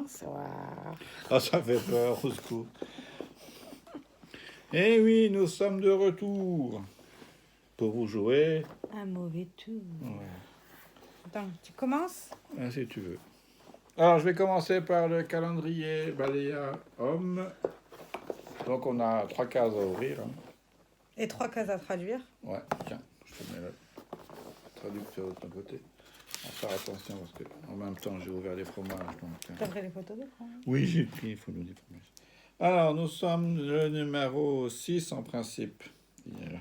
Bonsoir. Ah, ça fait peur, au secours. Eh oui, nous sommes de retour pour vous jouer. Un mauvais tour. Ouais. Attends, tu commences? Si tu veux. Alors, je vais commencer par le calendrier Baléa Homme. Donc, on a 3 cases à ouvrir. Hein. Et 3 cases à traduire. Ouais, tiens, je te mets le traducteur de ton côté. On va faire attention parce que en même temps, j'ai ouvert les fromages. T'as pris les photos d'écran? Oui, j'ai pris les photos des fromages. Alors, nous sommes le numéro 6 en principe. Il est là.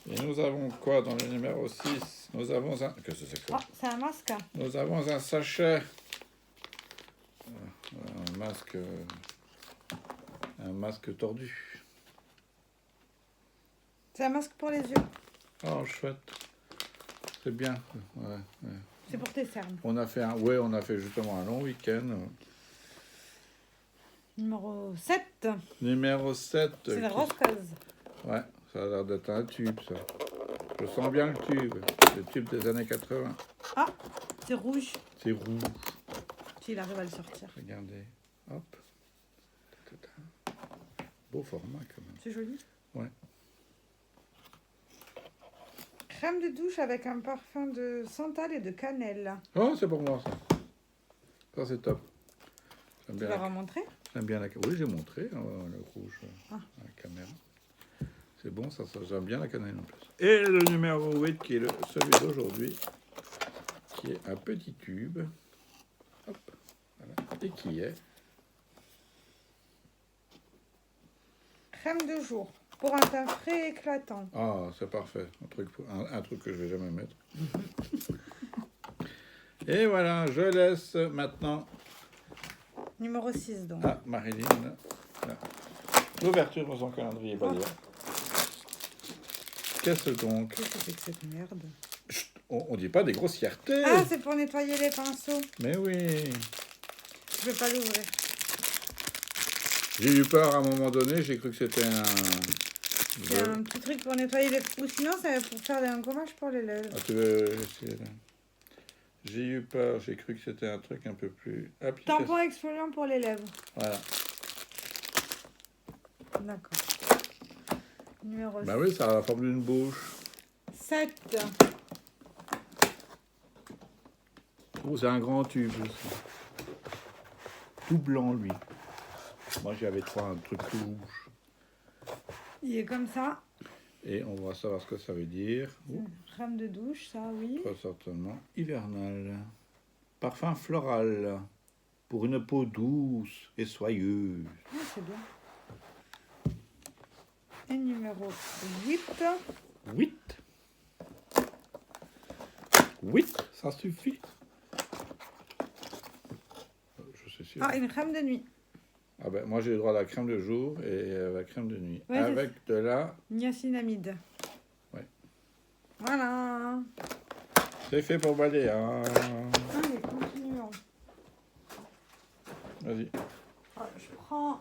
Et nous avons quoi dans le numéro 6? Nous avons un... Qu'est-ce que c'est quoi? Ah, c'est un masque. Nous avons un sachet. Un masque tordu. C'est un masque pour les yeux. Oh, chouette. C'est bien. Ouais. C'est pour tes cernes. On a fait justement un long week-end. Numéro 7. Numéro 7. C'est la rose case. Ouais, ça a l'air d'être un tube, ça. Je sens bien le tube des années 80. Ah, c'est rouge. C'est rouge. S'il arrive à le sortir. Regardez. Hop. Beau format, quand même. C'est joli. Ouais. Crème de douche avec un parfum de santal et de cannelle. Oh, c'est pour moi, ça. Ça, c'est top. Tu leur as montré? J'aime bien Oui, j'ai montré le rouge à la caméra. C'est bon, ça j'aime bien la cannelle en plus. Et le numéro 8, qui est celui d'aujourd'hui, qui est un petit tube. Hop, voilà. Et qui est... Crème de jour pour un teint frais et éclatant. Ah, c'est parfait. Un truc que je vais jamais mettre. Et voilà, je laisse maintenant... Numéro 6, donc. Ah, Marilyn, là. L'ouverture de son calendrier Baléa. Qu'est-ce donc? Qu'est-ce que c'est que cette merde? Chut, on dit pas des grossièretés. Ah, c'est pour nettoyer les pinceaux. Mais oui. Je vais pas l'ouvrir. J'ai eu peur à un moment donné, j'ai cru que c'était un... C'est un petit truc pour nettoyer les... Ou sinon, c'est pour faire un gommage pour les lèvres. Ah, tu veux essayer là? J'ai eu peur, j'ai cru que c'était un truc un peu plus... Tampon exfoliant pour les lèvres. Voilà. D'accord. Numéro Bah oui, ça a la forme d'une bouche. 7. Oh, c'est un grand tube aussi. Tout blanc, lui. Moi, j'avais trouvé un truc tout rouge. Il est comme ça. Et on va savoir ce que ça veut dire. Crème de douche, ça, oui. Très certainement hivernal. Parfum floral. Pour une peau douce et soyeuse. Ah, c'est bien. Et numéro 8. 8, ça suffit. Je suis sûr. Ah, une crème de nuit. Ah ben, moi, j'ai le droit à la crème de jour et la crème de nuit. Ouais, avec de la... niacinamide. Ouais. Voilà. C'est fait pour Baléa. Allez, continuons. Vas-y. Ah, je prends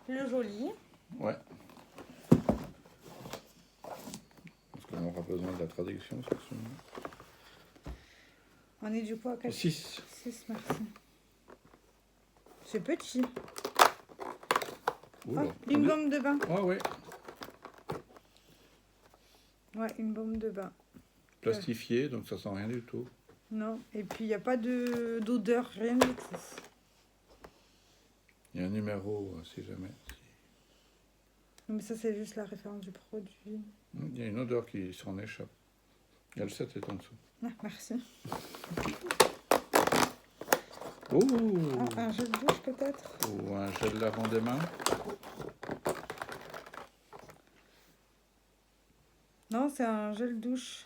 le joli. Ouais. Parce qu'on aura besoin de la traduction sur ce... On est du coup à 4. 6. 6, merci. C'est petit. Oula. Oh, une baume de bain. Ah oui. Ouais, une baume de bain. Plastifié, donc ça sent rien du tout. Non, et puis il n'y a pas d'odeur, rien du tout. Il y a un numéro, si jamais. Mais ça, c'est juste la référence du produit. Il y a une odeur qui s'en échappe. Il y a le 7 est en dessous. Ah, merci. Oh, Ah, un gel de douche peut-être? ou un gel lavant des mains. Non, c'est un gel douche.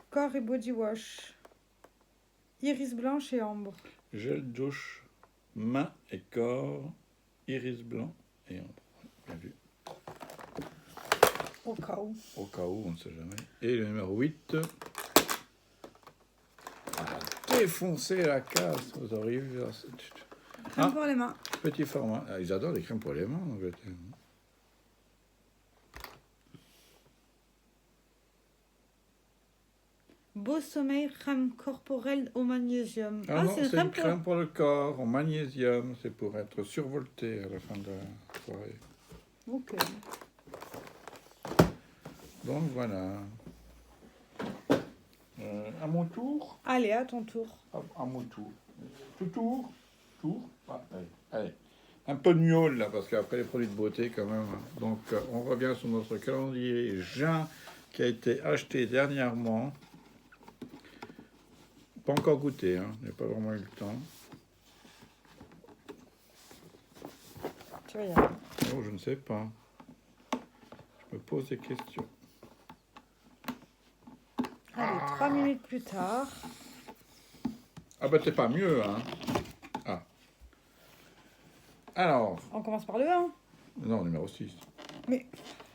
Corps et body wash. Iris blanche et ambre. Gel douche, main et corps, iris blanc et ambre. Bien vu. Au cas où. Au cas où, on ne sait jamais. Et le numéro 8. Défoncer la casse, vous auriez vu. Crème pour les mains. Petit format. Ah, ils adorent les crèmes pour les mains en Angleterre. Beau sommeil, crème corporelle au magnésium. Ah non, c'est c'est une pour- crème pour le corps, en magnésium. C'est pour être survolté à la fin de la soirée. Ok. Donc voilà. À mon tour. Allez, à ton tour. À mon tour. Tout tour. Tour. Ah, allez, allez. Un peu de miaule là, parce qu'après les produits de beauté quand même. Donc on revient sur notre calendrier juin qui a été acheté dernièrement. Pas encore goûté, hein. Je n'ai pas vraiment eu le temps. Tu vas y aller. Oh, je ne sais pas. Je me pose des questions. Allez, 3 minutes plus tard. Ah bah t'es pas mieux, hein. Ah. Alors, On commence par le 1. non, numéro 6. Mais,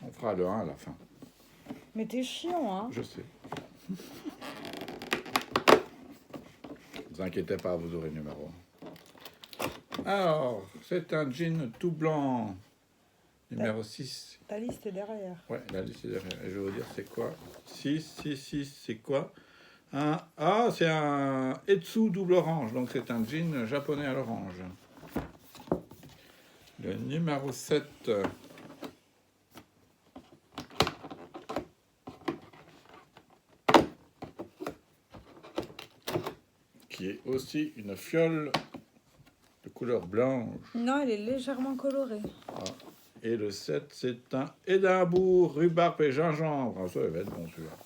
On fera le 1 à la fin. mais t'es chiant, hein. Je sais. Ne vous inquiétez pas, vous aurez le numéro 1. Alors, c'est un jean tout blanc. Numéro 6. Ta liste est derrière. Ouais, la liste est derrière. Et je vais vous dire c'est quoi. 6, c'est quoi? C'est un Etsu double orange. Donc c'est un jean japonais à l'orange. Le numéro 7. Qui est aussi une fiole de couleur blanche. Non, elle est légèrement colorée. Ah. Et le 7, c'est un Édimbourg, rhubarbe et gingembre. Ah, ça, il va être bon celui-là.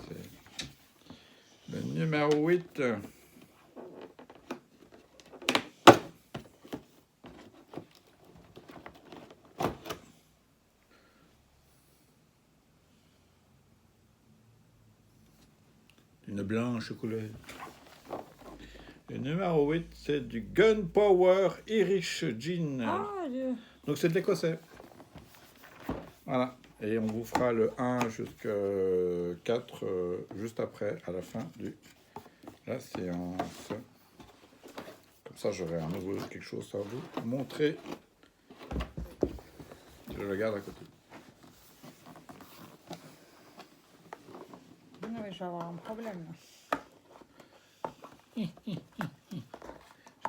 C'est le numéro 8. Une blanche couleur. Le numéro 8, c'est du Gunpowder Irish Gin. Ah, Donc c'est de l'écossais. Voilà. Et on vous fera le 1 jusqu'à 4 juste après, à la fin du la séance. Comme ça, j'aurai un nouveau quelque chose à vous montrer. Je le garde à côté. non, mais je vais avoir un problème.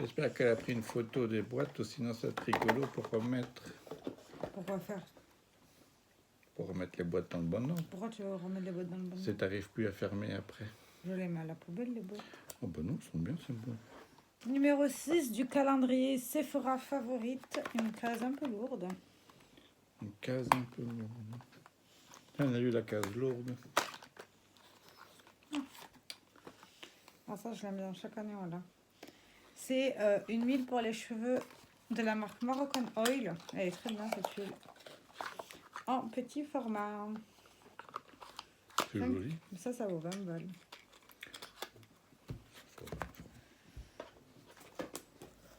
J'espère qu'elle a pris une photo des boîtes, ou sinon ça va être rigolo pour remettre les boîtes dans le bon ordre. Pourquoi tu veux remettre les boîtes dans le bon? Si t'arrives plus à fermer après. Je les mets à la poubelle, les boîtes. Oh ben non, ils sont bien, c'est bon. Numéro 6 du calendrier Sephora favorite. Une case un peu lourde. Une case un peu lourde. On a eu la case lourde. Ah, ça, je l'aime bien chaque année, voilà. C'est une huile pour les cheveux de la marque Moroccan Oil. Elle est très bien, cette huile. En petit format. C'est joli. Ça vaut 20 balles.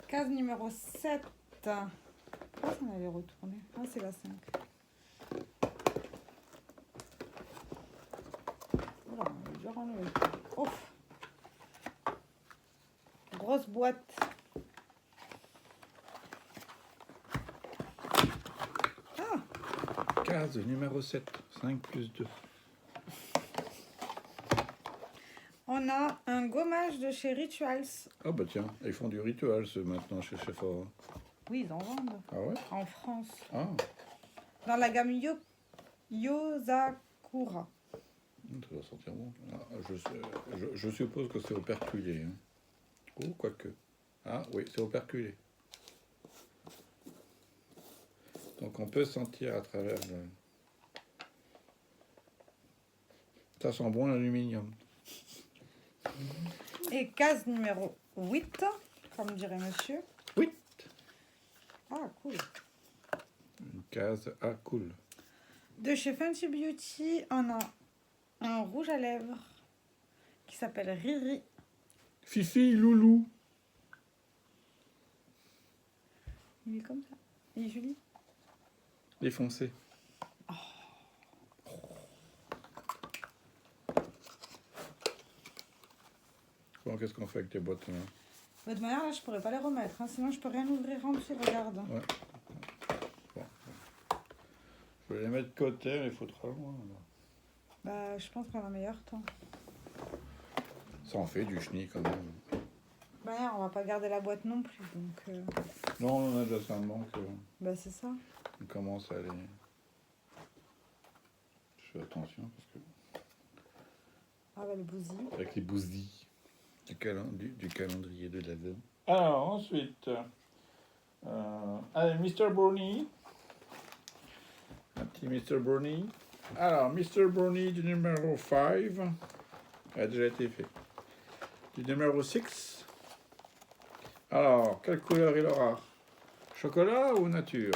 Case numéro 7. Pourquoi on avait retourné? Ah, c'est la 5. Oula, on va déjà enlever. Ouf. Grosse boîte. Case numéro 7. 5 plus 2. On a un gommage de chez Rituals. Ah bah tiens, ils font du rituel maintenant chez Sephora. Oui, ils en vendent. Ah ouais? En France. Ah, Dans la gamme Yozakura. ça doit sentir bon. Ah, je suppose que c'est operculé. Hein. Oh, quoique. Ah oui, c'est operculé. Donc on peut sentir à travers le... Ça sent bon l'aluminium. Et case numéro 8, comme dirait monsieur. Oui. Ah, cool. Une case, ah cool. De chez Fenty Beauty, on a un rouge à lèvres qui s'appelle Riri. Fifi, loulou. Il est comme ça. Il est joli. Défoncé. Bon, qu'est-ce qu'on fait avec les boîtes là? De toute manière, là, je pourrais pas les remettre. Hein, sinon, je peux rien ouvrir en dessous. Regarde. Ouais. Bon. Je vais les mettre de côté, il faut trop loin. Bah, je pense qu'on a un meilleur temps. Ça en fait du chenille quand même. Bah, on va pas garder la boîte non plus, donc... Non, on en a déjà tellement que Bah, c'est ça. on commence à aller... Je fais attention parce que... Ah bah, le bousille. Avec les bousilles du calendrier de l'Avent. Alors, ensuite... allez, Mr. Brownie. Un petit Mr. Brownie. Alors, Mr. Brownie du numéro 5 a déjà été fait. Du numéro 6. Alors, quelle couleur il aura? Chocolat ou nature?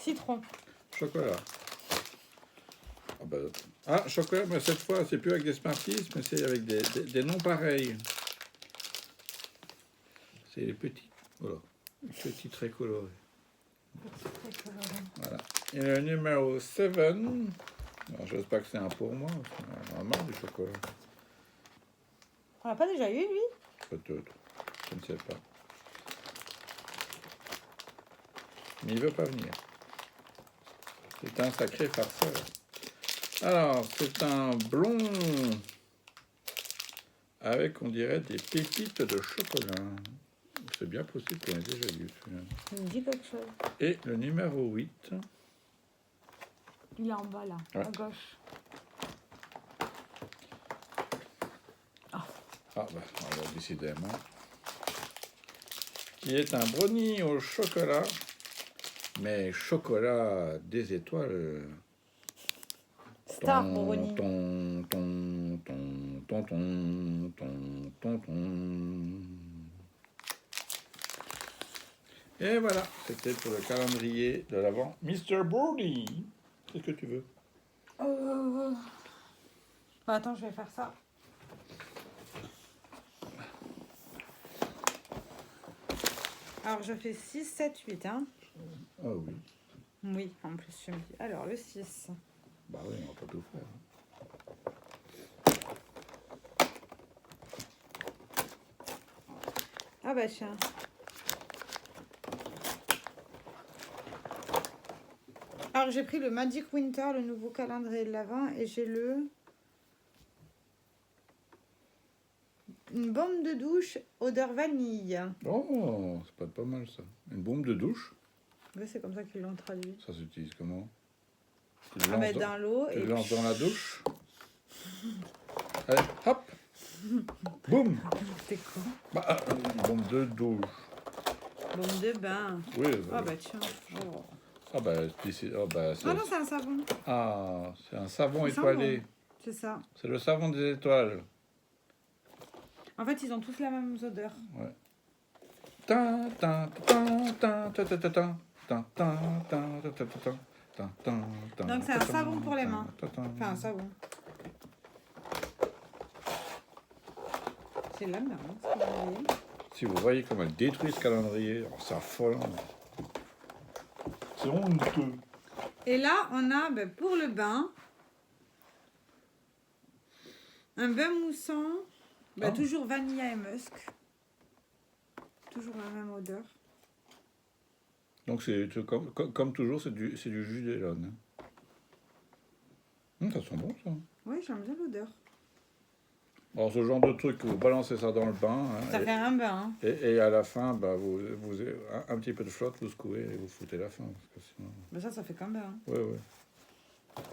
Citron. Chocolat. Chocolat, mais cette fois, c'est plus avec des Smarties, mais c'est avec des noms pareils. C'est les petits. Voilà. Les petits très colorés. Voilà. Et le numéro 7. Alors, j'espère pas que c'est un pour moi. On a marre du chocolat. On l'a pas déjà eu, lui? Peut-être. Je ne sais pas. Mais il veut pas venir. C'est un sacré farceur. Alors, c'est un blond avec, on dirait, des pépites de chocolat. C'est bien possible qu'on ait déjà vu celui-là. Il me dit quelque chose. Et le numéro 8. Il est en bas, là, Ouais. à gauche. Alors décidément. Qui est un brownie au chocolat. Mais chocolat des étoiles. Star brownie. Et voilà, c'était pour le calendrier de l'Avent. Mr. Brownie, qu'est-ce que tu veux? Bah, attends, je vais faire ça. Alors, je fais 6, 7, 8, hein. Ah oui. Oui, en plus, je me dis. Alors, le 6. Bah oui, on va pas tout faire. Ah bah tiens. Alors, j'ai pris le Magic Winter, le nouveau calendrier de l'Avent, et j'ai une bombe de douche odeur vanille. Oh, c'est pas mal ça. Une bombe de douche, Oui, c'est comme ça qu'ils l'ont traduit. ça s'utilise comment? On va mettre dans l'eau Tu et le lances dans la douche. Allez, hop. Boum. c'est con. Bah, une bombe de douche. Bombe de bain. Oui. Ah bah tiens. Oh. Ah bah, c'est... Ah non, c'est un savon. Ah, c'est un savon Un étoilé. savon. C'est ça. C'est le savon des étoiles. En fait, ils ont tous la même odeur. Ouais. Ta ta ta ta ta ta ta ta ta ta ta ta ta ta. Donc c'est un savon pour les mains. Enfin, un savon. C'est la merde, hein, ce que vous voyez. Si vous voyez comme elle détruit ce calendrier, c'est affolant. C'est honteux. Et là, on a pour le bain un bain moussant, toujours vanilla et musk. Toujours la même odeur. Donc c'est comme toujours, c'est du jus d'élone. Ça sent bon ça. Oui, j'aime bien l'odeur. Alors ce genre de truc, vous balancez ça dans le bain. Hein, Ça fait un bain. Hein. Et à la fin, vous un petit peu de flotte, vous secouez et vous foutez la fin. Parce que sinon... Mais ça fait qu'un bain. Hein. Oui.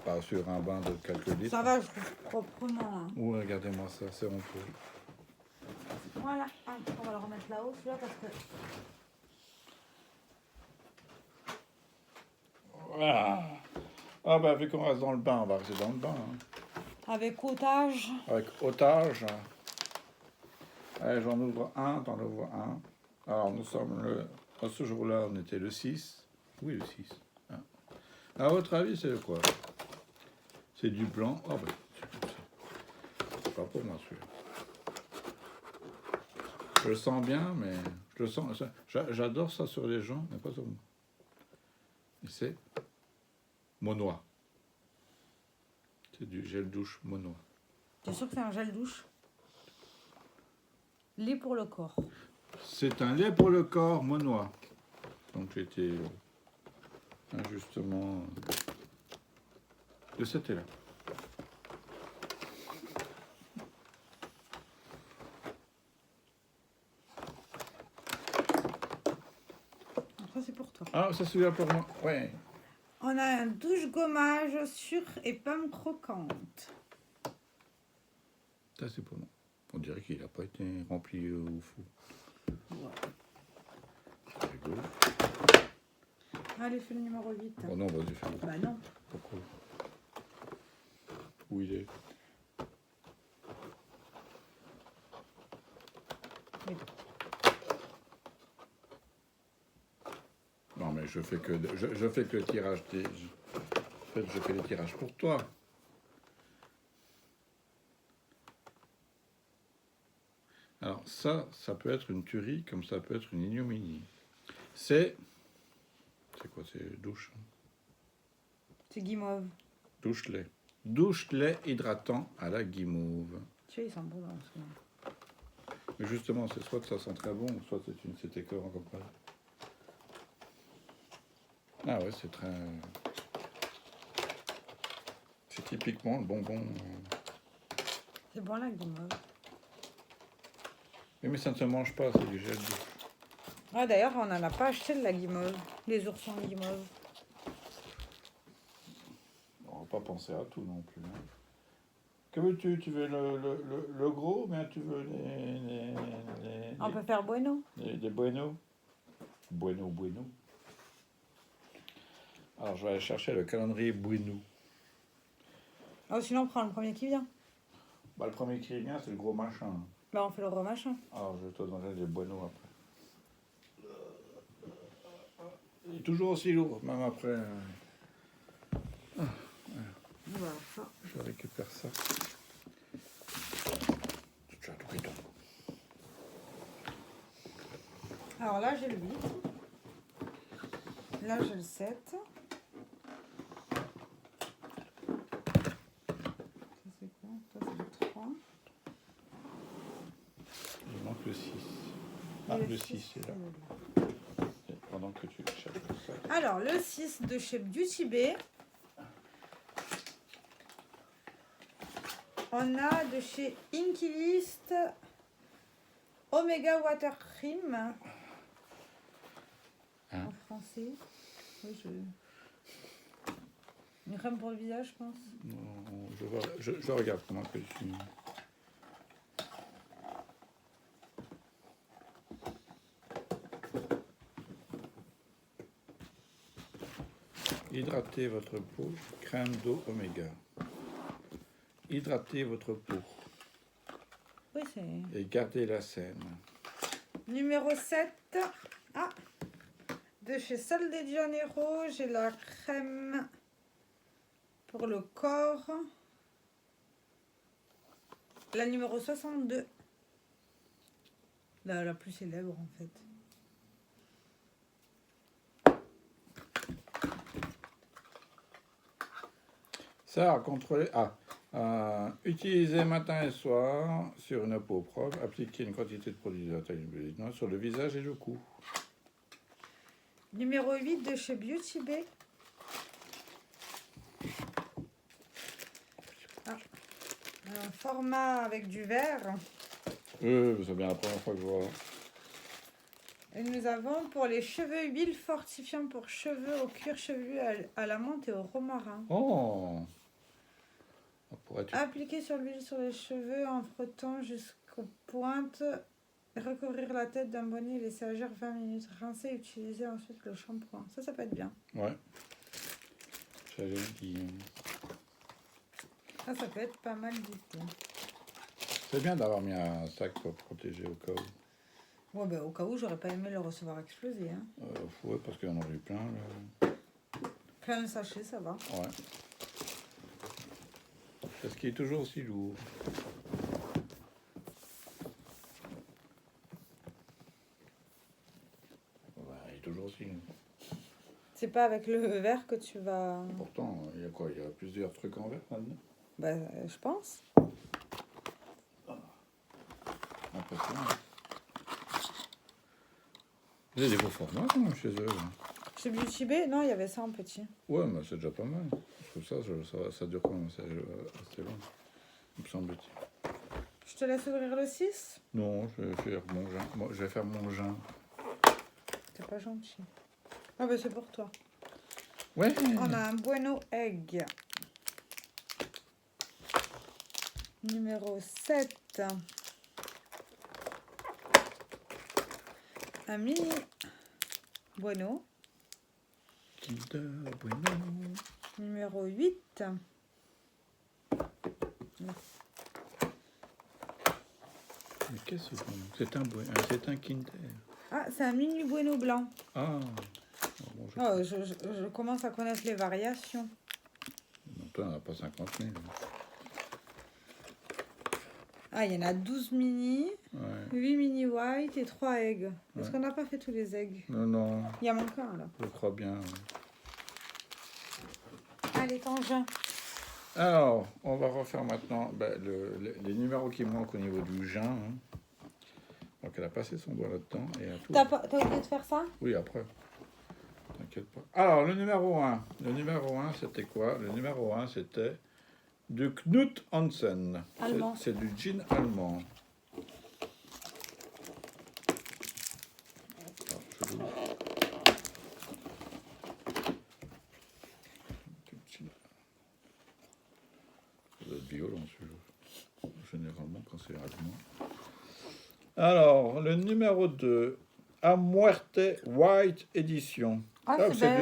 Pas sur un bain de quelques litres. Ça va, je trouve proprement. Hein. Oui, regardez-moi ça, c'est honteux. Voilà, on va le remettre là-haut, celui-là, parce que... Voilà. Ah bah vu qu'on reste dans le bain, on va rester dans le bain. Hein. Avec otage. Avec otage. Allez, j'en ouvre un, t'en ouvres un. Alors nous sommes à ce jour-là, on était le 6. Oui, le 6. Hein. À votre avis, c'est quoi? C'est du blanc. Oh bah, c'est pas pour moi celui-là. Je le sens bien, mais je le sens. J'adore ça sur les gens, mais pas sur moi. Et c'est Monois. C'est du gel douche Monois. T'es sûr que c'est un gel douche? Lait pour le corps. C'est un lait pour le corps Monois. Donc j'ai été injustement de cet là. Ah, ça celui-là pour moi. Ouais. On a un douche gommage sucre et pommes croquantes. Ça c'est pour moi. On dirait qu'il n'a pas été rempli au fou. Ouais. C'est rigolo. Allez, fais le numéro 8. Oh non, vas-y, fais-le. Bah non. Pourquoi? Où il est? Oui. Non, mais je fais que le tirage. En fait, je fais les tirages pour toi. Alors ça peut être une tuerie, comme ça peut être une ignominie. C'est quoi? C'est douche. C'est guimauve. Douche-lait. Douche-lait hydratant à la guimauve. Tu sais, ils sont bons dans ce moment. Mais justement, c'est soit que ça sent très bon, soit c'est écœurant comme ça. Ah ouais, c'est très... C'est typiquement le bonbon. C'est bon la guimauve. Oui, mais ça ne se mange pas, c'est du gel douche. Ah, d'ailleurs, on n'en a pas acheté de la guimauve. Les oursons guimauve. On va pas penser à tout non plus. Hein. Que veux-tu? Tu veux le gros, mais tu veux On peut faire bueno. les bueno? Bueno. Alors, je vais aller chercher le calendrier bueno. Oh, sinon, on prend le premier qui vient. Bah, le premier qui vient, c'est le gros machin. Bah, on fait le gros machin. Alors, je te donnerai les bueno après. Il est toujours aussi lourd, même après. Voilà, ça. Je récupère ça. Tu as tout pris, toi. Alors là, j'ai le 8. Là, j'ai le 7. Ça, c'est quoi? Ça, c'est le 3. Il manque le 6. Et Ah, le 6 c'est est là. Et pendant que tu cherches ça. Alors, le 6 de chez Beauty Bay. On a de chez Inky List Omega Water Cream. Hein? En français. Oui, une crème pour le visage, je pense. Non, je regarde comment que tu... Hydratez votre peau, crème d'eau oméga. Hydratez votre peau Oui, c'est... et gardez la saine. Numéro 7. Ah, de chez Sol de Janeiro, j'ai la crème pour le corps. La numéro 62. La plus célèbre, en fait. Ça, contrôler... utilisez matin et soir sur une peau propre. Appliquez une quantité de produit de la taille sur le visage et le cou. Numéro 8 de chez Beauty Bay. Ah, un format avec du verre. C'est bien la première fois que je vois. Et nous avons pour les cheveux huile fortifiant pour cheveux au cuir chevelu à la menthe et au romarin. Oh! Appliquer sur l'huile sur les cheveux en frottant jusqu'aux pointes. Recouvrir la tête d'un bonnet et laisser agir 20 minutes. Rincer et utiliser ensuite le shampoing. Ça peut être bien. Ouais. J'avais dit. Ça peut être pas mal du tout. C'est bien d'avoir mis un sac pour protéger au cas où. Ouais, ben, au cas où, j'aurais pas aimé le recevoir explosé. Hein. Ouais, parce qu'il y en aurait eu plein. Là. Plein de sachets, ça va. Ouais. Parce qu'il est toujours aussi lourd. Ouais, il est toujours aussi lourd. C'est pas avec le verre que tu vas... Pourtant, il y a quoi? Il y a plusieurs trucs en verre là-dedans? Bah, je pense. Impressionnant. Vous avez des beaux formats quand même chez eux. Là. Chez Beauty Bay, non, il y avait ça en petit. Ouais, mais c'est déjà pas mal. Je trouve ça dure quand même assez long. Il me semble-t-il. Je te laisse ouvrir le 6. Non, je vais faire mon jeun. Moi, je vais faire mon jeun. C'est pas gentil. Ah bah c'est pour toi. Ouais. On a un Bueno Egg. Numéro 7. Un mini Bueno. Kinder Bueno. Numéro 8. Mais qu'est-ce que c'est c'est un Kinder. Ah, c'est un mini Bueno blanc. Ah. Bon, Oh, je commence à connaître les variations. Non, toi, on n'a pas 50 000. Ah, il y en a 12 mini, Ouais. 8 mini white et 3 eggs. Est-ce Ouais. qu'on n'a pas fait tous les eggs? Non, non, Il y en manque un là. je crois bien. Ouais. Allez, Tangent. Alors, on va refaire maintenant les numéros qui manquent au niveau du jean. Hein. Donc, elle a passé son doigt là-dedans. T'as oublié de faire ça? Oui, après. T'inquiète pas. Alors, le numéro 1. Le numéro 1, c'était quoi? Le numéro 1, c'était de Knut Hansen. Allemand. C'est du gin allemand. Alors, je l'ouvre. Ça doit être violent, celui-là. Généralement, quand c'est allemand. Alors, le numéro 2, A Muerte White Edition. Ah,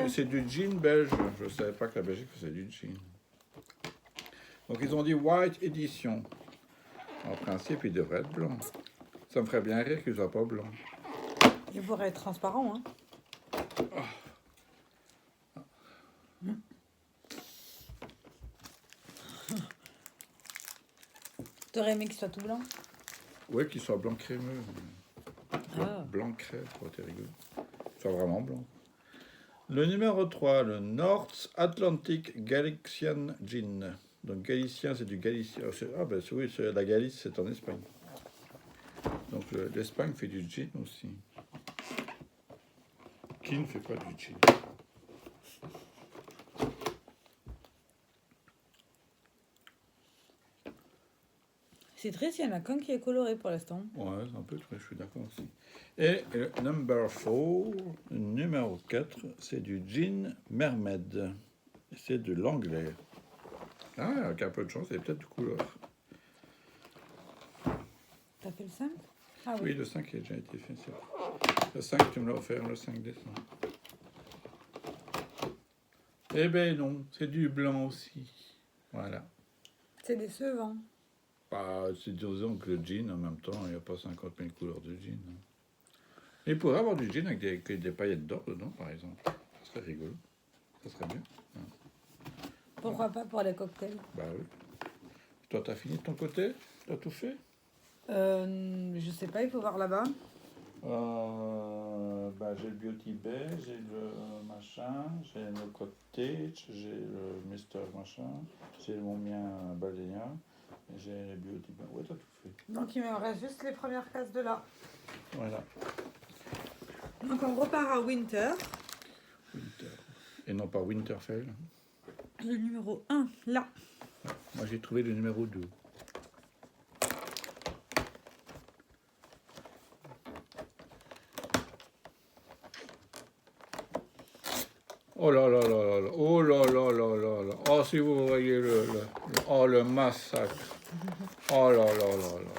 C'est du gin belge. Je ne savais pas que la Belgique faisait du gin. Donc, ils ont dit White Edition. En principe, il devrait être blanc. Ça me ferait bien rire qu'il ne soit pas blanc. Il pourrait être transparent, hein. T'aurais aimé qu'il soit tout blanc? Ouais, qu'il soit blanc crémeux. Ah. Blanc crème, ça aurait été rigolo. Qu'il soit vraiment blanc. Le numéro 3, le North Atlantic Galician Gin. Donc Galicien, c'est du Galicien. Ah ben oui, la Galice, c'est en Espagne. Donc l'Espagne fait du gin aussi. Qui ne fait pas du gin? C'est triste, il y en a qu'un qui est coloré pour l'instant. Ouais, c'est un peu triste, je suis d'accord aussi. Et le numéro 4, c'est du gin Mermaid. C'est de l'anglais. Ah, avec un peu de chance, il y a peut-être de couleur. T'as fait le 5? Ah Oui, le 5 a déjà été fait. Le 5, tu me l'as offert le 5 décembre. Eh ben non, c'est du blanc aussi. Voilà. C'est décevant. Bah, c'est disons que le jean, en même temps, il n'y a pas 50 000 couleurs de jean. Hein. Il pourrait avoir du jean avec des paillettes d'or dedans, par exemple. Ça serait rigolo. Ça serait bien. Hein. Pourquoi pas pour les cocktails? Bah oui. Toi, t'as fini de ton côté? T'as tout fait? Je sais pas, il faut voir là-bas. J'ai le Beauty Bay, j'ai le machin, j'ai le Cottage, j'ai le Mister machin, j'ai mon mien balayant, j'ai le Beauty Bay. Ouais, t'as tout fait. Donc il me reste juste les premières cases de là. Voilà. Donc on repart à Winter. Winter. Et non pas Winterfell. Le numéro 1, là. Moi, j'ai trouvé le numéro 2. Oh là là là là là, oh là là là là là, oh si vous voyez le massacre, oh là là là là,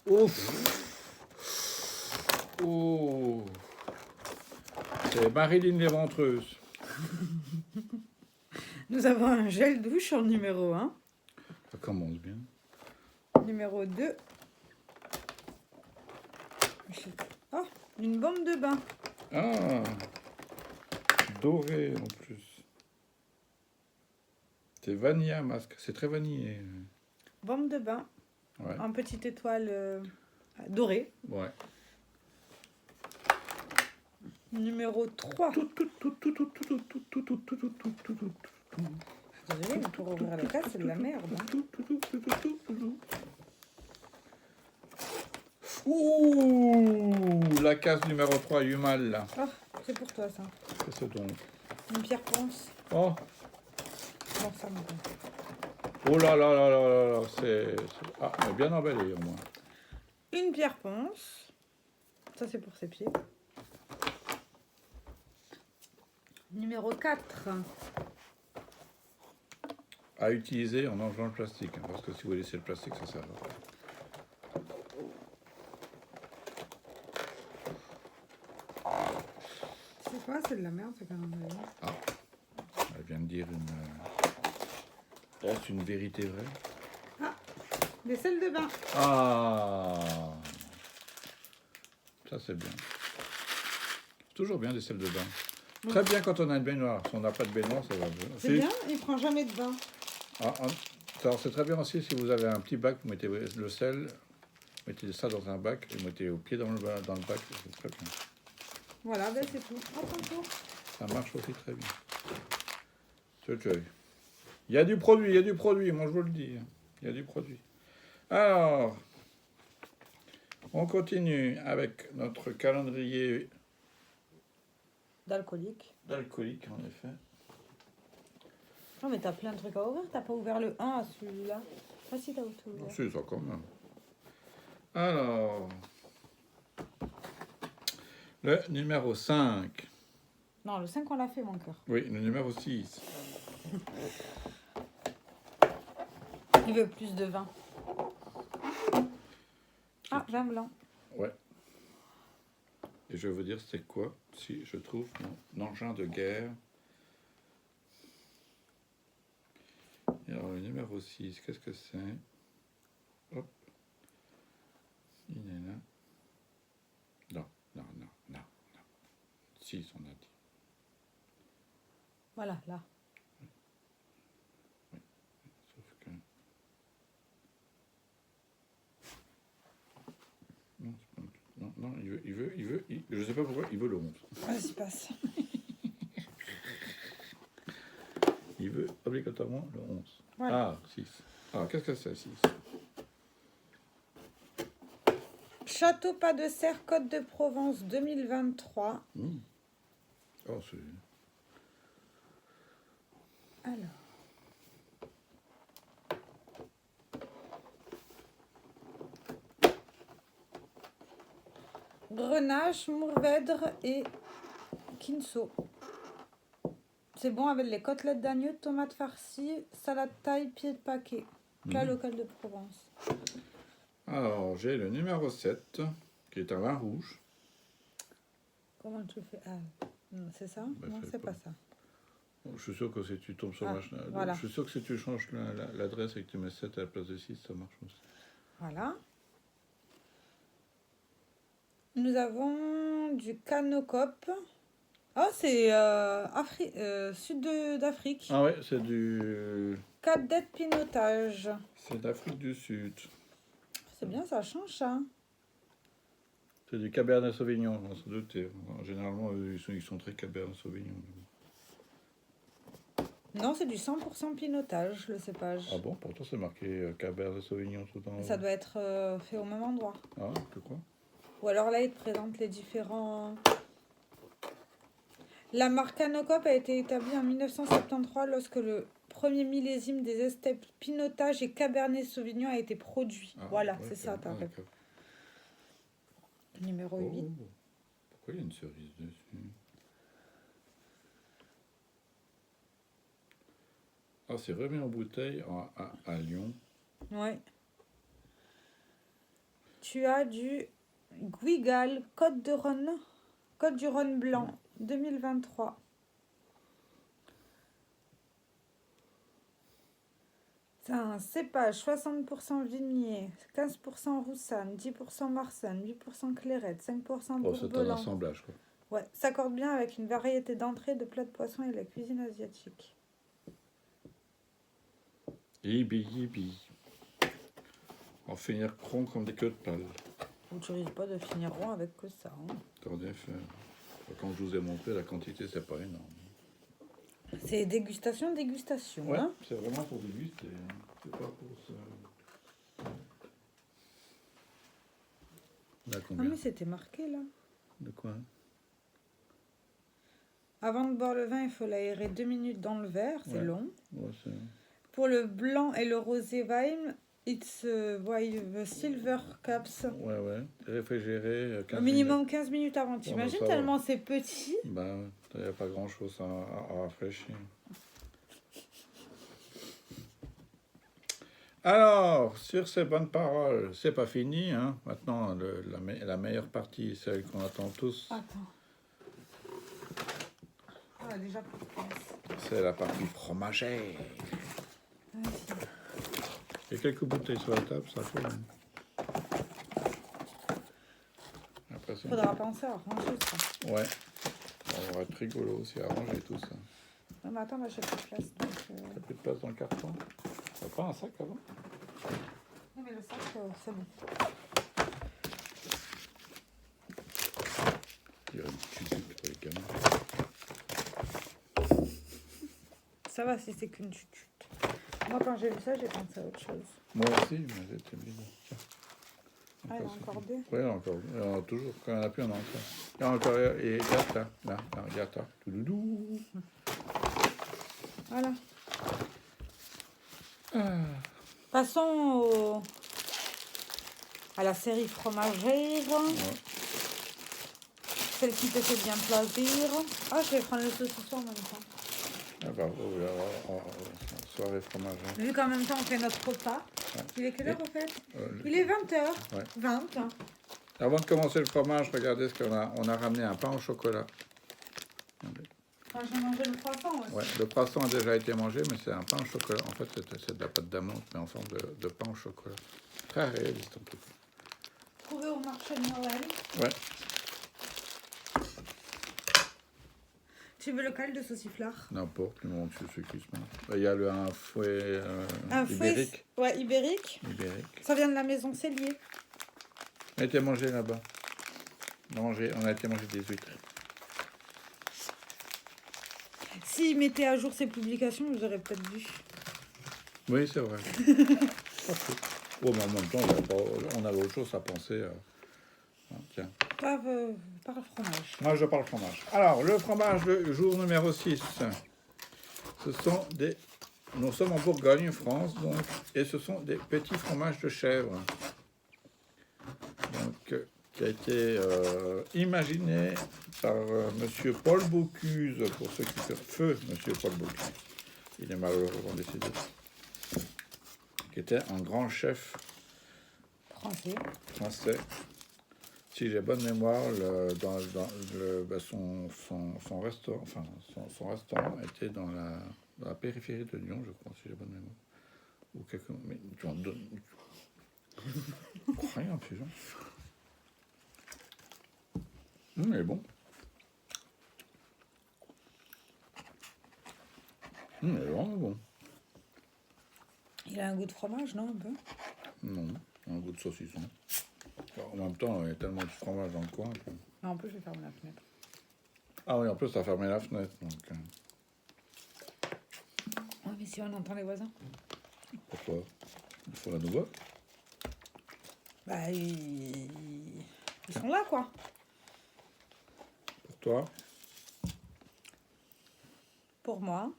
ouf, oh, c'est Marilyn l'éventreuse. Nous avons un gel douche en numéro 1. Ça commence bien. Numéro 2. Oh, une bombe de bain. Ah, doré en plus. C'est vanilla masque, c'est très vanillé. Bombe de bain. Ouais. En petite étoile dorée. Ouais. Numéro 3. Désolé, mais pour ouvrir la case, c'est de la merde. Hein. Ouh, la case numéro 3 eu mal là. Oh, c'est pour toi ça. Qu'est-ce que donc? Une pierre ponce. Oh, Bon, ça me va. oh là là là là là là, Ah, mais bien emballé au moins. Une pierre ponce. Ça, c'est pour ses pieds. Numéro 4. À utiliser en enlevant le plastique, hein, parce que si vous laissez le plastique, ça sert à rien. C'est quoi? C'est de la merde ce calendrier. Ah, elle vient de dire est-ce une vérité vraie? Ah, des sels de bain. Ah, ça c'est bien. C'est toujours bien des sels de bain. Oui. Très bien quand on a une baignoire. Si on n'a pas de baignoire, ça va bien. C'est bien, il prend jamais de bain. Alors c'est très bien aussi si vous avez un petit bac, vous mettez le sel, vous mettez ça dans un bac et vous mettez au pied dans le bac, c'est très bien. Voilà, ben c'est tout. Hop, un tour. Ça marche aussi très bien. Il y a du produit, moi je vous le dis. Il y a du produit. Alors, on continue avec notre calendrier D'alcoolique. d'alcoolique en effet. Non, mais t'as plein de trucs à ouvrir. T'as pas ouvert le 1 à celui-là. Ah si, t'as tout ouvert. C'est ça quand même. Alors, le numéro 5. Non, le 5, on l'a fait, mon cœur. Oui, le numéro 6. Il veut plus de vin. Ah, vin blanc. Ouais. Et je veux dire, c'est quoi si je trouve mon engin de guerre. Et alors, le numéro 6, qu'est-ce que c'est? Hop. Il est là. Non. 6, on a dit. Voilà, là. Sauf que... Non, c'est pas... non, je sais pas pourquoi, il veut le 11. Vas-y, passe. Il veut obligatoirement le 11. Voilà. Ah, 6. Alors, qu'est-ce que c'est, 6? Château Pas de Serre, Côte de Provence 2023. Oh, c'est... Alors. Grenache, Mourvèdre et Quinceau. C'est bon avec les côtelettes d'agneau, tomates farcies, salade thaï, pied de paquet. Plat local de Provence. Alors, j'ai le numéro 7, qui est un vin rouge. Comment tu fais? Ah, c'est ça? Bah, non, c'est pas ça. Je suis sûr que si tu tombes sur voilà. Je suis sûr que si tu changes l'adresse et que tu mets 7 à la place de 6, ça marche aussi. Voilà. Nous avons du Canocop. Oh, c'est sud d'Afrique. Ah ouais, c'est du... Cadet Pinotage. C'est d'Afrique du Sud. C'est bien, ça change ça. C'est du Cabernet Sauvignon, on s'en doutait. Généralement, ils sont très Cabernet Sauvignon. Non, c'est du 100% Pinotage, le cépage. Ah bon, pourtant c'est marqué Cabernet Sauvignon tout en haut. Ça doit être fait au même endroit. Ah, tu crois? Ou alors là, il te présente les différents... La marque Canocop a été établie en 1973 lorsque le premier millésime des esthètes Pinotage et Cabernet Sauvignon a été produit. Ah, voilà, ouais, c'est ça ta réponse. Numéro 8. Pourquoi il y a une cerise dessus? Ah, c'est remis en bouteille à Lyon. Ouais. Tu as du Guigal, Côte du Rhône blanc, 2023. C'est un cépage 60% vignier, 15% roussanne, 10% marsanne, 8% clairette, 5% Oh, c'est un bourbelin. assemblage, quoi. Ouais, s'accorde bien avec une variété d'entrées, de plats de poisson et la cuisine asiatique. Yibi. En finir rond comme des queues de pâle. On ne risque pas de finir rond avec que ça. Hein. Attendez, quand je vous ai montré, la quantité, c'est pas énorme. C'est dégustation. Ouais, hein. c'est vraiment pour déguster. C'est pas pour ça. Là, combien? Ah, mais c'était marqué là. De quoi? Avant de boire le vin, il faut l'aérer 2 minutes dans le verre. C'est long. Ouais, Pour le blanc et le rosé wine, it's silver caps. Ouais. Réfrigéré. Au minimum 15 minutes avant. T'imagines ça tellement c'est petit. Bah, Il n'y a pas grand-chose à rafraîchir. Alors, sur ces bonnes paroles, c'est pas fini. Hein. Maintenant, la meilleure partie, celle qu'on attend tous, Attends. On a déjà plus de place. c'est la partie fromagère. Vas-y. Il y a quelques bouteilles sur la table, ça fait. Après, ça. Faudra penser à ranger ça. Ouais. Ça va être rigolo aussi à ranger tout ça. Non, mais attends, là, j'ai plus de place. Donc, T'as plus de place dans le carton. T'as pas un sac avant? Non, mais le sac, c'est bon. Il y a une petite tube pour les gamins. Ça va si c'est qu'une chute. Moi, quand j'ai vu ça, j'ai pensé à autre chose. Moi aussi, mais j'étais bizarre. Tiens. Ah, il y en a encore deux. Oui, il y en a encore. Il y en a toujours. Quand il n'y en a plus, il y en a encore. Il y en a encore. Et là, regarde là. Toudoudou. Voilà. Ah. Passons à la série fromagère. Ouais. Celle qui te fait bien plaisir. Ah, je vais prendre le saucisson en même temps. Ah bah, oui, alors, soirée fromage. Hein. Vu qu'en même temps, on fait notre repas. Ouais. Il est quelle heure, au fait Le- Il est 20h. Ouais. 20. Avant de commencer le fromage, regardez ce qu'on a. On a ramené un pain au chocolat. Quand j'ai mangé le croissant aussi. Ouais, le croissant a déjà été mangé, mais c'est un pain au chocolat. En fait, c'est de la pâte d'amande, mais en forme de pain au chocolat. Très réaliste en tout cas. Trouvé au marché de Noël. Ouais. Tu veux lequel de sauciflard? N'importe, du moment que c'est celui qui se mange. Il y a un fouet Un ibérique. fouet, ouais, ibérique. Ibérique. Ça vient de la maison Cellier. On a été mangé là-bas. On a été manger des huîtres. S'il mettait à jour ses publications, vous aurez peut-être vu. Oui, c'est vrai. Parfait. Oh, mais en même temps, on avait autre chose à penser. Tiens. Pas le fromage. Moi, je parle fromage. Alors, le fromage de jour numéro 6. Ce sont des... Nous sommes en Bourgogne, France, donc, et ce sont des petits fromages de chèvre. Donc, qui a été imaginé par Monsieur Paul Bocuse, pour ceux qui font feu, Monsieur Paul Bocuse. Il est malheureusement décédé. Qui était un grand chef français. Si j'ai bonne mémoire, son restaurant était dans la périphérie de Lyon, je crois, si j'ai bonne mémoire. Ou quelque... Mais tu en donnes... Rien, c'est ça. Il est bon. Il est vraiment bon. Il a un goût de fromage, non, un peu? Non, un goût de saucisson. Alors, en même temps, il y a tellement de fromage dans le coin. Que... Non, en plus, je vais fermer la fenêtre. Ah oui, en plus, ça a fermé la fenêtre. Donc, Oh, mais si on entend les voisins. pourquoi? Il faut la nouveau. Bah, ils sont là, quoi. Pour toi? Pour moi.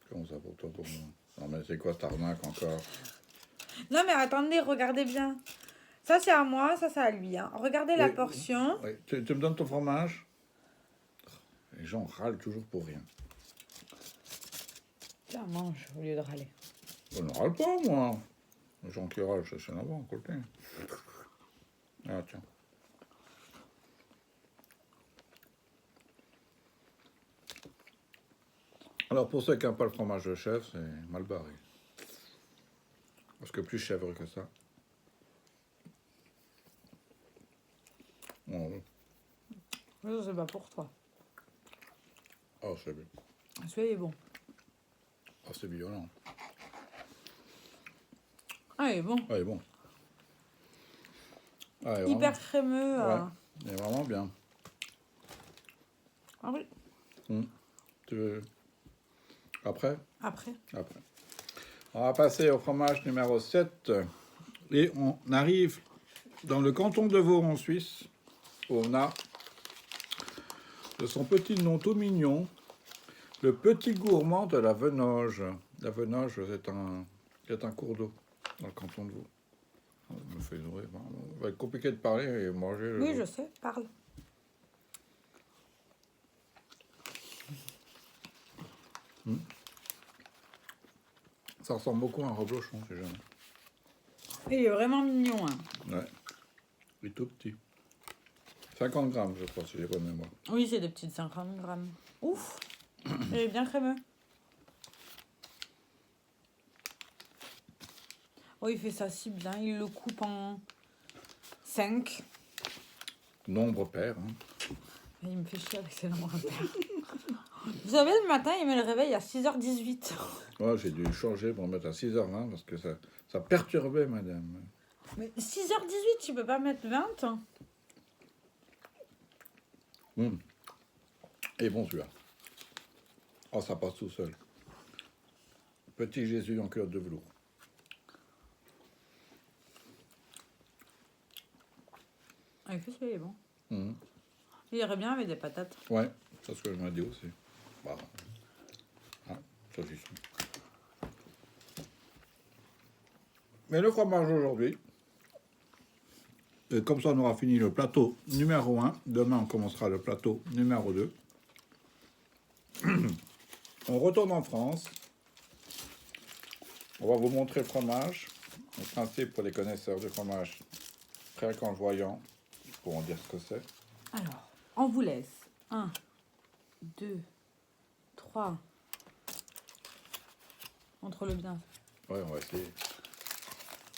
Comment ça pour toi, pour moi? Non, mais c'est quoi cette arnaque encore? Non, mais attendez, regardez bien. Ça, c'est à moi, ça, c'est à lui. Hein. Regardez la Oui, portion. oui. Tu me donnes ton fromage? Les gens râlent toujours pour rien. Tiens, mange au lieu de râler. Je ne râle pas, moi. Les gens qui râlent, c'est là-bas, à côté. Ah, tiens. Alors, pour ceux qui n'aiment pas le fromage de chèvre, c'est mal barré. Parce que plus chèvre que ça. Oh, Ça, c'est pas pour toi. oh c'est bien. Celui-là, il est bon. Oh, c'est violent. Ah, il est bon. Ah, il est bon. Ah, il est Hyper crémeux. vraiment... Ouais, il est vraiment bien. Ah oui. Tu veux... Après? Après. Après. On va passer au fromage numéro 7. Et on arrive dans le canton de Vaud en Suisse, où on a de son petit nom tout mignon, le petit gourmand de la Venoge. La Venoge, c'est un cours d'eau dans le canton de Vaud. On me fait... Ça va être compliqué de parler et manger. Oui, je sais, parle. Ça ressemble beaucoup à un reblochon, c'est jamais. Il est vraiment mignon. Hein. Ouais. Il est tout petit. 50 grammes, je crois, si j'ai bonne mémoire. Oui, c'est des petites 50 grammes. Ouf. Il est bien crémeux. Oh, il fait ça si bien. Il le coupe en 5. Nombre pair. Hein. Il me fait chier avec ses nombres impairs. Vous savez, le matin, il me le réveille à 6h18. Ouais, j'ai dû changer pour mettre à 6h20 parce que ça perturbait, madame. Mais 6h18, tu peux pas mettre 20 hein. Et bon, celui-là. Oh, ça passe tout seul. Petit Jésus en cœur de velours. Ah, il fait celui-là, il est bon. Il irait bien avec des patates. Ouais, c'est ce que je me dis aussi. Bah, ah, saucisson. Mais le fromage aujourd'hui, et comme ça on aura fini le plateau numéro 1. Demain on commencera le plateau numéro 2. On retourne en France. On va vous montrer le fromage. Le principe pour les connaisseurs de fromage, rien qu'en le voyant, ils pourront dire ce que c'est. Alors, on vous laisse 1, 2, 3. Montre-le bien. Ouais, on va essayer.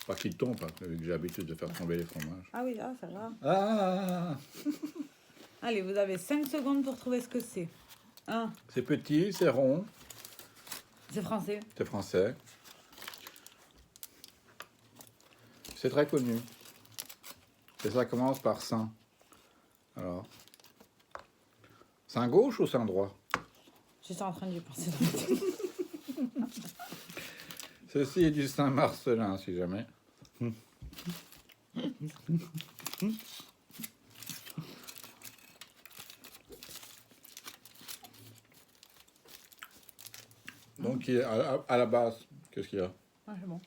Pas qu'il tombe, hein, vu que j'ai l'habitude de faire tomber les fromages. Ah oui, ça va. Ah, Allez, vous avez 5 secondes pour trouver ce que c'est. 1, c'est petit, c'est rond, c'est français. c'est français. C'est très connu. Et ça commence par Saint. Alors, Saint gauche ou Saint droit? Je suis en train d'y penser dans ma tête. Ceci est du Saint Marcelin, si jamais. Donc, qui est à la base, qu'est-ce qu'il y a? Ah, c'est bon.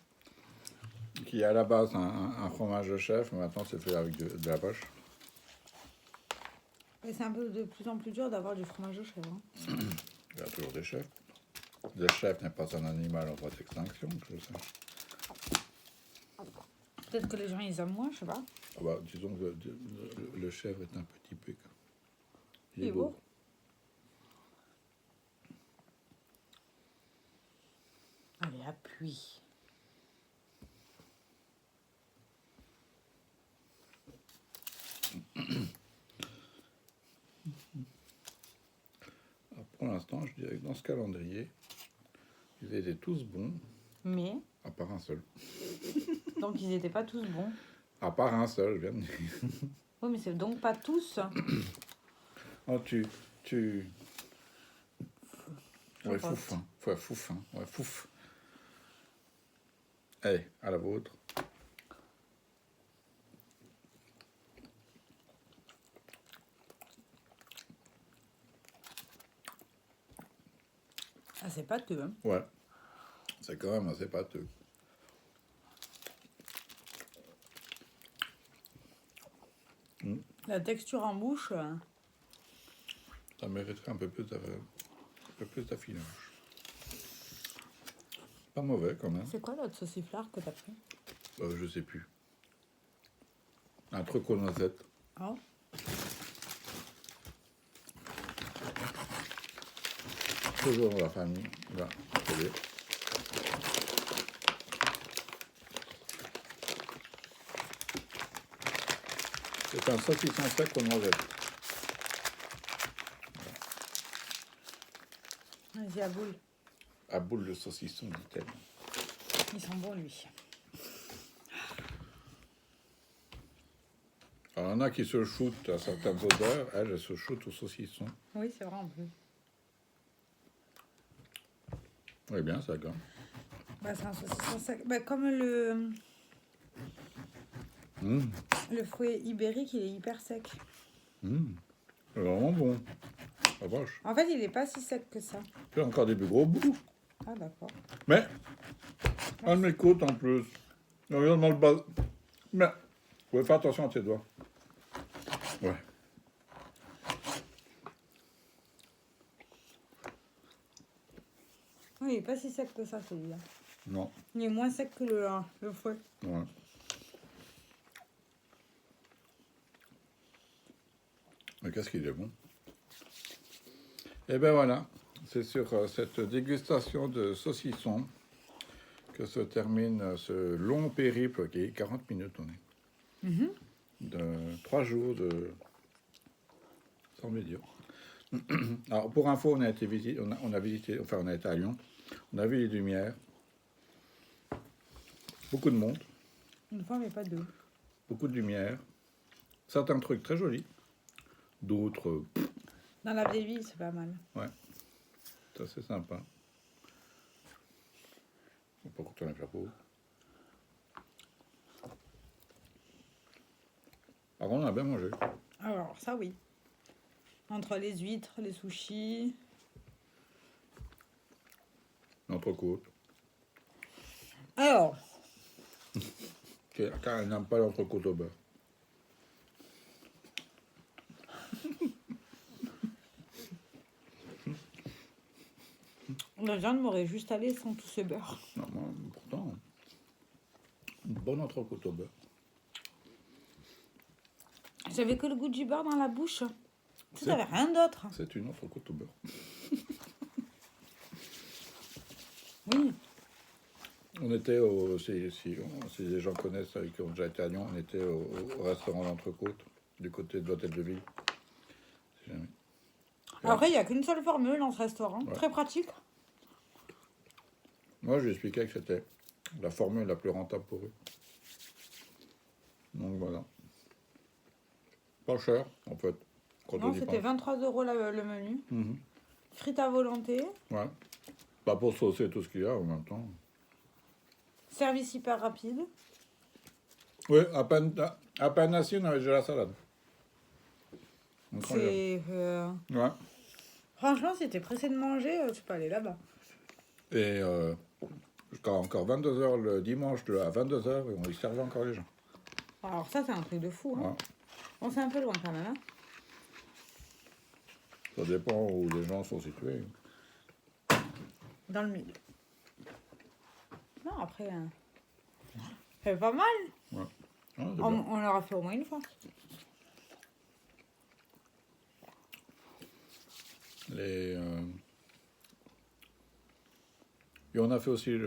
Qui est à la base un fromage de chef, mais maintenant c'est fait avec de la poche. Et c'est un peu de plus en plus dur d'avoir du fromage de chèvre. Hein. Il y a toujours des chefs. Le chef n'est pas un animal en voie d'extinction, que je sache. Peut-être que les gens ils aiment moins, je sais pas. Ah bah, disons que le chèvre est un petit peu. Il est beau. Allez, appuie. Alors, pour l'instant, je dirais que dans ce calendrier, ils étaient tous bons, Mais, à part un seul. donc ils n'étaient pas tous bons. À part un seul, je viens de dire. Oui, mais c'est donc pas tous. Oh, tu... Ouais, crois. fouf, hein. Ouais, fouf, hein. Ouais, fouf. Allez, à la vôtre. Ah, c'est pâteux. Hein. Ouais. C'est quand même assez pâteux. La texture en bouche. Ça mériterait un peu plus d'affinage. Pas mauvais quand même. C'est quoi l'autre sauciflard que t'as pris? Je sais plus. Un truc aux noisettes. Oh. Toujours dans la famille. Là, attendez. C'est un saucisson sec aux noisettes. Vas-y, à boule. À boule de saucisson, dit-elle. Ils sont bons, lui. Alors, il y en a qui se shootent à certaines odeurs. Elle se shoot au saucisson. Oui, c'est vrai en plus. Oui, bien, ça, quand même. Bah, c'est un saucisson sec. Bah, comme le fouet ibérique, il est hyper sec. C'est vraiment bon. La vache. En fait, il est pas si sec que ça. J'ai encore des plus gros bouts. Ah, d'accord. Mais, un de mes côtes en plus. Regarde dans le bas. Mais, ouais, fais attention à tes doigts. Ouais. Oui, il n'est pas si sec que ça, celui-là. Non. Il est moins sec que le fouet. Ouais. Mais qu'est-ce qu'il est bon. Et ben voilà, c'est sur cette dégustation de saucisson que se termine ce long périple qui est 40 minutes, on est. De 3 jours de sans médio. Alors pour info, on a été visité, on a visité, enfin on a été à Lyon, on a vu les lumières, beaucoup de monde, Une fois, mais pas deux. beaucoup de lumière, certains trucs très jolis, d'autres, Dans la vieille ville, c'est pas mal. ouais, ça c'est sympa. On peut retourner le chapeau. Par contre, on a bien mangé. Alors, ça, oui. Entre les huîtres, les sushis. L'entrecôte. Alors, Car elle n'aime pas l'entrecôte au beurre. la viande m'aurait juste allé sans tout ce beurre. Non, moi, pourtant, une bonne entrecôte au beurre. J'avais que le goût du beurre dans la bouche. Tu C'est- n'avais rien d'autre. C'est une entrecôte au beurre. Oui. On était si les gens connaissent, qui ont déjà été à Lyon, on était au restaurant d'entrecôte, du côté de l'hôtel de ville. Si jamais. Après, il n'y a qu'une seule formule dans ce restaurant. Ouais. Très pratique. Moi, je lui expliquais que c'était la formule la plus rentable pour eux. Donc voilà. Pas cher, en fait. Quand Non, on y c'était pense. 23 € le menu. Mhm. Frites à volonté. Ouais. Pas pour saucer tout ce qu'il y a en même temps. Service hyper rapide. Oui, à peine assis, on avait déjà la salade. Incroyable. C'est... Ouais. Franchement, si t'es pressé de manger, tu peux aller là-bas. Et jusqu'à encore 22h le dimanche, à 22h, on y servait encore les gens. Alors ça, c'est un truc de fou. Hein. Ouais. Bon, c'est un peu loin quand même. Hein. Ça dépend où les gens sont situés. Dans le milieu. Non, après... c'est pas mal. Ouais. Ouais, c'est On, bien. on l'aura fait au moins une fois. Et on a fait aussi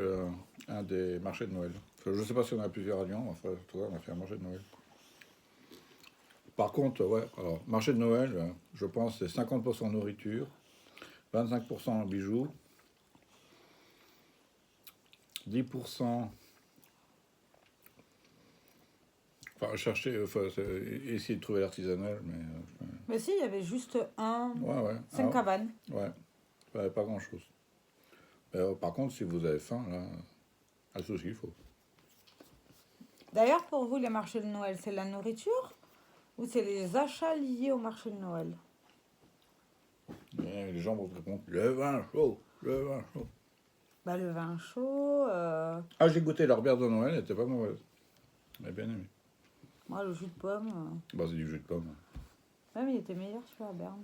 un des marchés de Noël. Enfin, je ne sais pas si on a plusieurs à Lyon, enfin, toi, on a fait un marché de Noël. Par contre, ouais, alors, marché de Noël, je pense c'est 50% nourriture, 25% bijoux, 10%. Enfin, chercher, essayer de trouver l'artisanal, mais. Mais si, il y avait juste Ouais. 5 cabanes. Ouais, pas grand-chose. Par contre, si vous avez faim, là, à tout ce qu'il faut. D'ailleurs, pour vous, les marchés de Noël, c'est la nourriture ou c'est les achats liés au marché de Noël? Et les gens vont te répondre le vin chaud, le vin chaud. Bah, le vin chaud, Ah, j'ai goûté leur bière de Noël, elle était pas mauvaise. J'ai bien aimé. moi, le jus de pomme. Bah, c'est du jus de pomme. Même il était meilleur sur la Berne.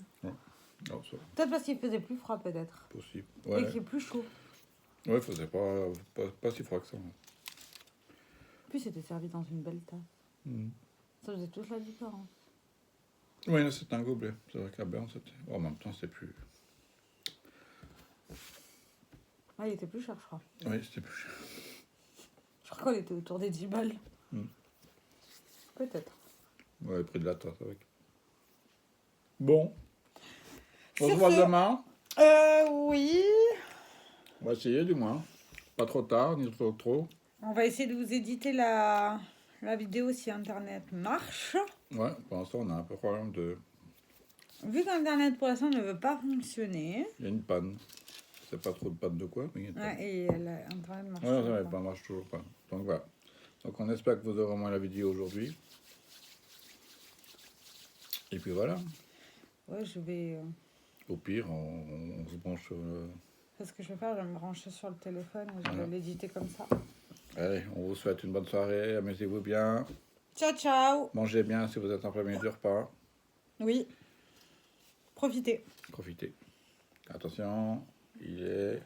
Non, c'est Peut-être parce qu'il faisait plus froid, peut-être. possible. Et Ouais, qu'il est plus chaud. ouais, faisait pas si froid que ça. En plus, c'était servi dans une belle tasse. Ça faisait toute la différence. Oui, là, c'est un gobelet. C'est vrai qu'à Berne, c'était. En même temps, c'était plus. Ah, il était plus cher, je crois. Oui, c'était plus cher. Je crois qu'on était autour des 10 balles. Peut-être. Ouais, le prix de la tasse avec. Bon. On se Sur voit ce- demain. Oui. On va essayer, du moins. Pas trop tard, ni trop trop. On va essayer de vous éditer la vidéo si Internet marche. Ouais, pour l'instant, on a un peu problème de. Vu qu'Internet, pour l'instant, ne veut pas fonctionner. Il y a une panne. C'est pas trop de panne de quoi, mais il y a une panne. Ouais, et Internet marche Ouais, toujours ça pas. ne marche toujours pas. Donc voilà. Donc on espère que vous aurez au moins la vidéo aujourd'hui. Et puis voilà. Ouais, je vais... Au pire, on se branche sur le... C'est ce que je vais faire, je vais me brancher sur le téléphone et je Voilà. vais l'éditer comme ça. Allez, on vous souhaite une bonne soirée. Amusez-vous bien. Ciao, ciao. Mangez bien si vous êtes en plein milieu du repas. Oui. Profitez. Profitez. Attention, il est